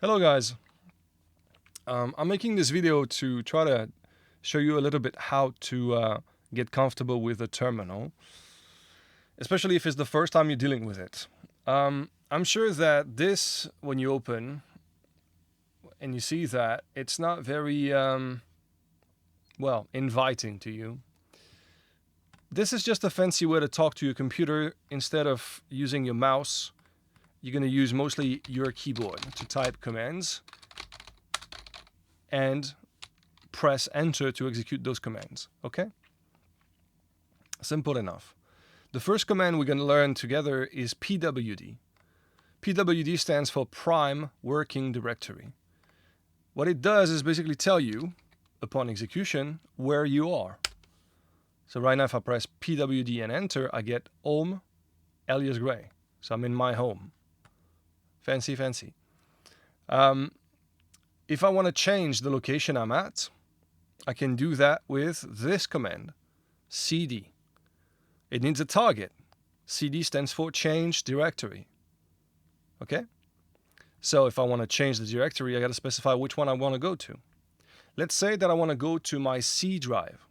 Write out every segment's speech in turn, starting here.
Hello guys, I'm making this video to try to show you a little bit how to get comfortable with a terminal, especially if it's the first time you're dealing with it. I'm sure that this, when you open and you see that, it's not very, well, inviting to you. This is just a fancy way to talk to your computer. Instead of using your mouse, you're going to use mostly your keyboard to type commands and press enter to execute those commands. Okay? Simple enough. The first command we're going to learn together is pwd. Pwd stands for prime working directory. What it does is basically tell you, upon execution, where you are. So right now if I press pwd and enter, I get home alias gray. So I'm in my home. Fancy, fancy. If I want to change the location I'm at, I can do that with this command, cd. It needs a target. cd stands for change directory. Okay? So if I want to change the directory, I got to specify which one I want to go to. Let's say that I want to go to my C drive.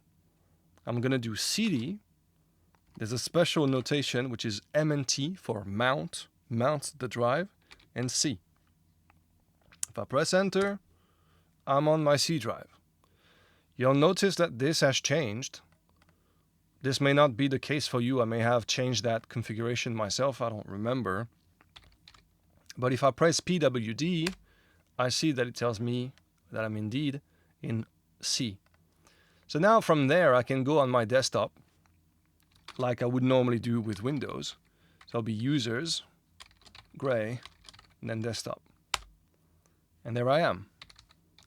I'm going to do cd. There's a special notation which is mnt for mount the drive, and C. If I press enter, I'm on my C drive. You'll notice that this has changed. This may not be the case for you. I may have changed that configuration myself. I don't remember. But if I press pwd, I see that it tells me that I'm indeed in C. So now from there, I can go on my desktop like I would normally do with Windows. So I'll be users, gray, and then desktop. And there I am.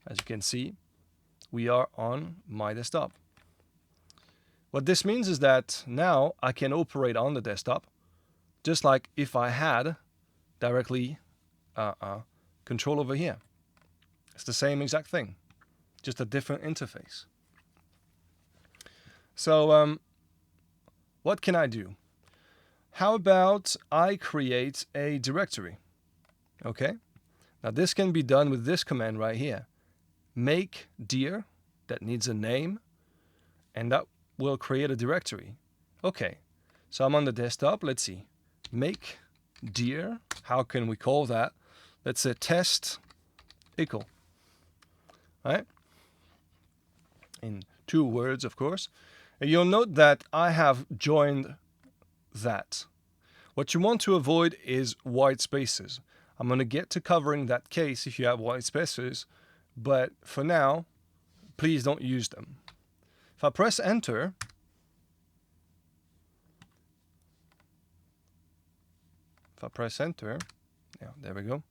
As you can see, we are on my desktop. What this means is that now I can operate on the desktop just like if I had directly control over here. It's the same exact thing, just a different interface. So what can I do? How about I create a directory? Okay. Now this can be done with this command right here. Make dir, that needs a name, and that will create a directory. Okay, so I'm on the desktop. Let's see. Make dir, how can we call that? Let's say test equal. Right? In 2 words, of course. And you'll note that I have joined that. What you want to avoid is white spaces. I'm going to get to covering that case if you have white spaces, but for now, please don't use them. If I press enter, yeah, there we go.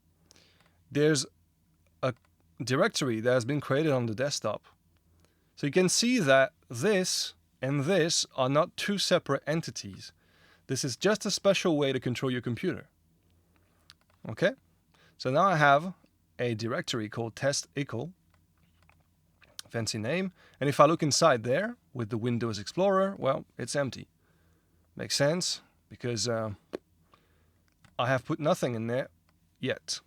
There's a directory that has been created on the desktop. So you can see that this and this are not 2 separate entities. This is just a special way to control your computer. Okay? So now I have a directory called test equal, fancy name, and if I look inside there with the Windows Explorer, well, it's empty. Makes sense, because I have put nothing in there yet.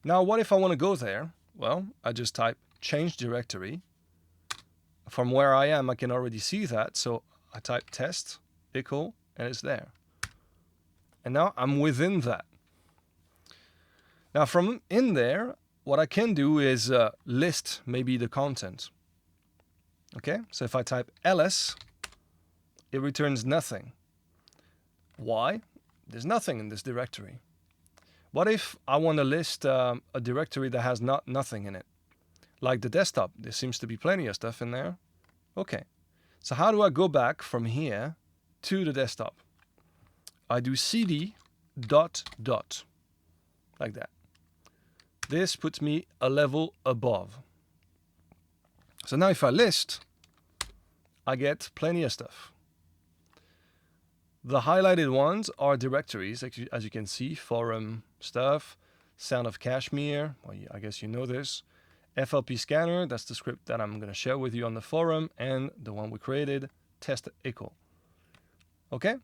Now what if I want to go there? Well, I just type change directory. From where I am, I can already see that, so I type test equal, and it's there. And now I'm within that. Now from in there, what I can do is list maybe the content. Okay, so if I type ls, it returns nothing. Why? There's nothing in this directory. What if I want to list a directory that has nothing in it? Like the desktop, there seems to be plenty of stuff in there. Okay, so how do I go back from here to the desktop? I do cd ... like that. This puts me a level above. So now if I list, I get plenty of stuff. The highlighted ones are directories, as you can see, forum stuff, Sound of Kashmir, well, I guess you know this, FLP scanner, that's the script that I'm going to share with you on the forum, and the one we created, test equal. Okay?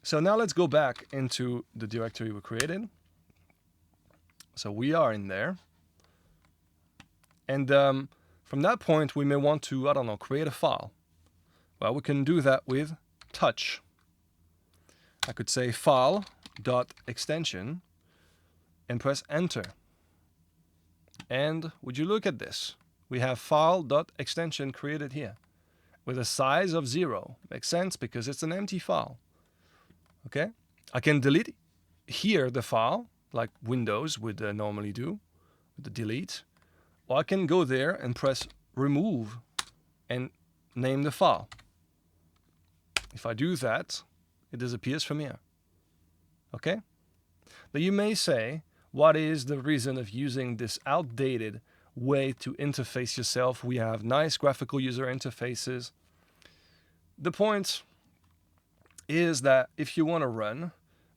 So now let's go back into the directory we created. So we are in there. And from that point, we may want to, I don't know, create a file. Well, we can do that with touch. I could say file.extension and press enter. And would you look at this? We have file.extension created here with a size of 0. Makes sense because it's an empty file. Okay? I can delete here the file like Windows would normally do with the delete. Or I can go there and press remove and name the file. If I do that, it disappears from here. Okay? Now you may say, what is the reason of using this outdated way to interface yourself? We have nice graphical user interfaces. The point is that if you want to run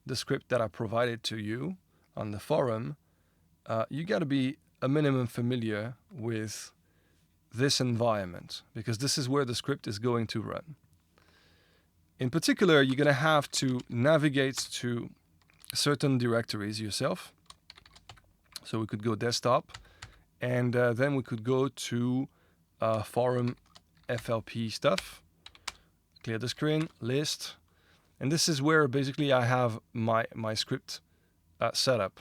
the script that I provided to you on the forum, you got to be a minimum familiar with this environment, because this is where the script is going to run. In particular, you're going to have to navigate to certain directories yourself. So we could go desktop, and then we could go to forum FLP stuff, clear the screen, list, and this is where basically I have my script set up.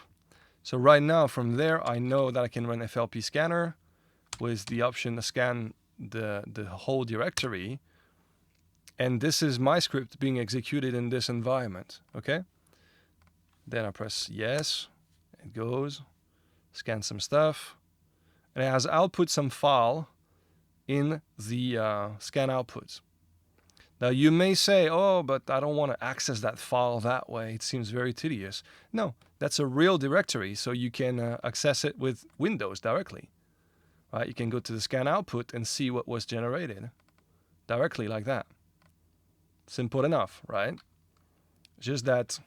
So right now from there, I know that I can run FLP scanner with the option to scan the whole directory. And this is my script being executed in this environment, okay? Then I press yes, it goes, scan some stuff, and it has output some file in the scan output. Now you may say, oh, but I don't want to access that file that way. It seems very tedious. No, that's a real directory, so you can access it with Windows directly. Right? You can go to the scan output and see what was generated directly like that. Simple enough, right? Just that,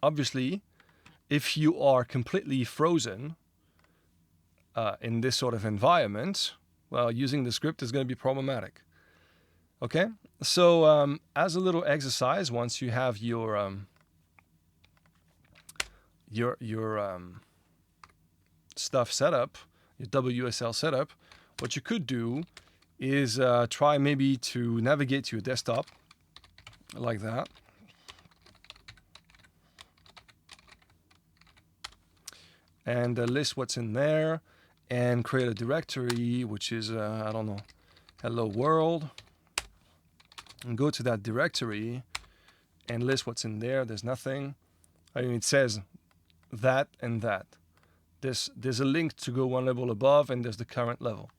obviously, if you are completely frozen in this sort of environment, well, using the script is going to be problematic. Okay, so as a little exercise, once you have your stuff set up, your WSL setup, what you could do is try maybe to navigate to your desktop like that. And list what's in there and create a directory, which is, I don't know, hello world. And go to that directory and list what's in there. There's nothing. I mean, it says that and that. There's a link to go one level above, and there's the current level.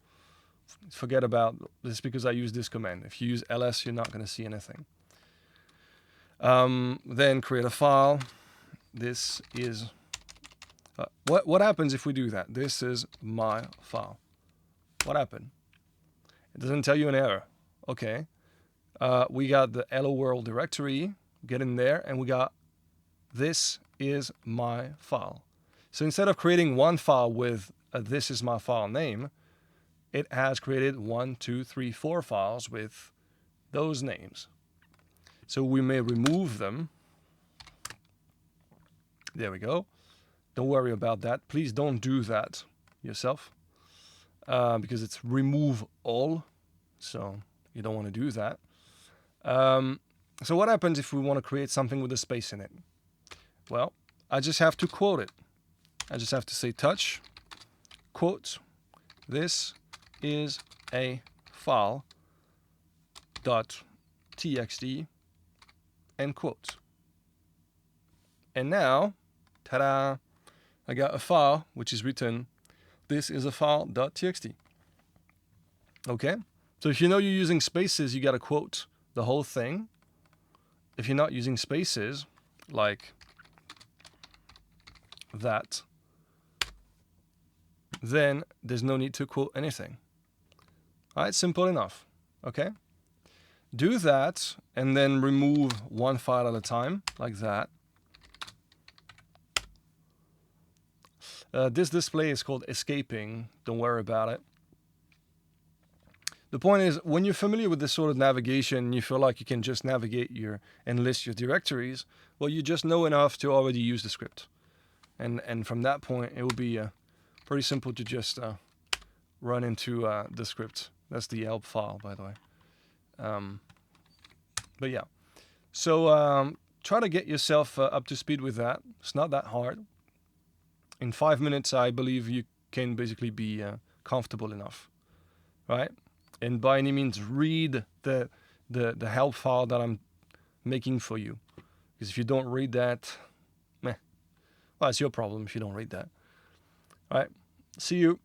Forget about this because I use this command. If you use ls, you're not going to see anything. Then create a file. This is what happens if we do that? This is my file. What happened? It doesn't tell you an error. Okay. We got the hello world directory, get in there, and we got this is my file. So instead of creating one file with this is my file name, it has created 1, 2, 3, 4 files with those names. So we may remove them. There we go. Don't worry about that. Please don't do that yourself because it's remove all. So you don't want to do that. So what happens if we want to create something with a space in it? Well, I just have to quote it. I just have to say touch, quote, this is a file .txt, end quote. And now, ta-da, I got a file which is written, this is a file .txt. Okay? So if you know you're using spaces, you got to quote the whole thing. If you're not using spaces, like that, then there's no need to quote anything. All right, simple enough. Okay? Do that and then remove one file at a time, like that. This display is called escaping. Don't worry about it. The point is, when you're familiar with this sort of navigation, you feel like you can just navigate and list your directories, well, you just know enough to already use the script. And from that point, it will be pretty simple to just run into the script. That's the help file, by the way. But yeah, so try to get yourself up to speed with that. It's not that hard. In 5 minutes, I believe you can basically be comfortable enough, right? And by any means, read the help file that I'm making for you. Because if you don't read that, well, it's your problem if you don't read that. All right, see you.